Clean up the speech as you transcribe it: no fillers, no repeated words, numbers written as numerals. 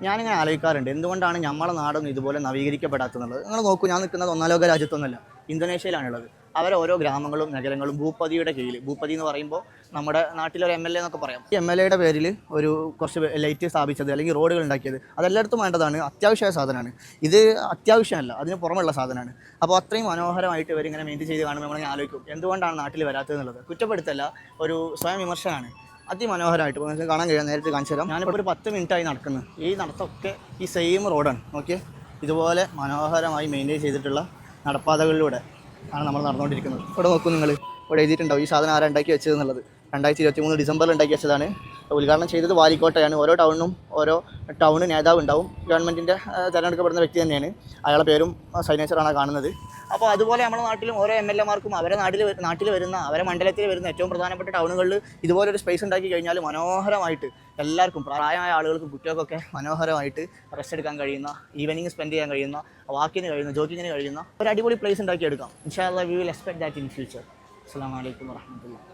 ഞാനിങ്ങനെ ആലോചിക്കാറുണ്ട് എന്തുകൊണ്ടാണ് നമ്മളെ നാടൊന്നും ഇതുപോലെ നവീകരിക്കപ്പെടാത്തത്. നിങ്ങൾ നോക്കൂ, ഞാൻ നിൽക്കുന്നത് ഒന്നാം ലോക രാജ്യത്തൊന്നുമല്ല, ഇന്തോനേഷ്യയിലാണുള്ളത്. അവരെ ഓരോ ഗ്രാമങ്ങളും നഗരങ്ങളും ഭൂപതിയുടെ കീഴിൽ, ഭൂപതി എന്ന് പറയുമ്പോൾ നമ്മുടെ നാട്ടിലൊരു എം എൽ എ എന്നൊക്കെ പറയാം, ഈ എം എൽ എയുടെ പേരിൽ ഒരു കുറച്ച് ലൈറ്റ് സ്ഥാപിച്ചത് അല്ലെങ്കിൽ റോഡുകൾ ഉണ്ടാക്കിയത് അതെല്ലായിടത്തും വേണ്ടതാണ്, അത്യാവശ്യമായ സാധനമാണ്. ഇത് അത്യാവശ്യമല്ല, അതിന് പുറമുള്ള സാധനമാണ്. അപ്പോൾ അത്രയും മനോഹരമായിട്ട് ഇവരിങ്ങനെ മെയിൻറ്റെയിൻ ചെയ്ത് കാണുമ്പോൾ നമ്മളിങ്ങനെ ആലോചിക്കും എന്തുകൊണ്ടാണ് നാട്ടിൽ വരാത്തത് എന്നുള്ളത്. കുറ്റപ്പെടുത്തല്ല, ഒരു സ്വയം വിമർശനമാണ്. അതിമനോഹരമായിട്ട് നിങ്ങൾക്ക് കാണാൻ കഴിയാം. നേരത്തെ കാണിച്ചു തരാം. ഞാനിപ്പോൾ ഒരു 10 മിനിറ്റായി നടക്കുന്നത്. ഈ നടത്തമൊക്കെ ഈ സെയിം റോഡാണ്. ഓക്കെ, ഇതുപോലെ മനോഹരമായി മെയിൻറ്റെയിൻ ചെയ്തിട്ടുള്ള നടപ്പാതകളിലൂടെ ആണ് നമ്മൾ നടന്നുകൊണ്ടിരിക്കുന്നത്. ഇവിടെ നോക്കൂ നിങ്ങൾ, ഇവിടെ എഴുതിയിട്ടുണ്ടാവും ഈ സാധനം ആരാ ഉണ്ടാക്കി വെച്ചതെന്നുള്ളത്. 2023 ഡിസംബറിൽ ഉണ്ടാക്കി വെച്ചതാണ്. ഉദ്ഘാടനം ചെയ്തത് വാലിക്കോട്ടയാണ്. ഓരോ ടൗണിനും ഓരോ ടൗൺ നേതാവ് ഉണ്ടാവും. ഗവൺമെൻറ്റിൻ്റെ തിരഞ്ഞെടുക്കപ്പെടുന്ന വ്യക്തി തന്നെയാണ്. അയാളുടെ പേരും സൈനേച്ചറാണ് കാണുന്നത്. അപ്പോൾ അതുപോലെ നമ്മുടെ നാട്ടിലും ഓരോ എം എൽ എമാർക്കും അവരെ നാട്ടിൽ വരുന്ന, അവരെ മണ്ഡലത്തിൽ വരുന്ന ഏറ്റവും പ്രധാനപ്പെട്ട ടൗണുകളിൽ ഇതുപോലൊരു സ്പേസ് ഉണ്ടാക്കി കഴിഞ്ഞാൽ മനോഹരമായിട്ട് എല്ലാവർക്കും, പ്രായമായ ആളുകൾക്കും കുട്ടികൾക്കൊക്കെ മനോഹരമായിട്ട് റെസ്റ്റ് എടുക്കാൻ കഴിയുന്ന, ഈവനിങ് സ്പെൻഡ് ചെയ്യാൻ കഴിയുന്ന, വാക്കിന് കഴിയുന്ന, ജോഗിങ്ങിന് കഴിയുന്ന ഒരു അടിപൊളി പ്ലേസ് ഉണ്ടാക്കിയെടുക്കാം. ഇൻഷാ അല്ലാഹ് we will expect that in future. അസ്സലാമു അലൈക്കും വറഹ്മത്തുള്ളാഹി.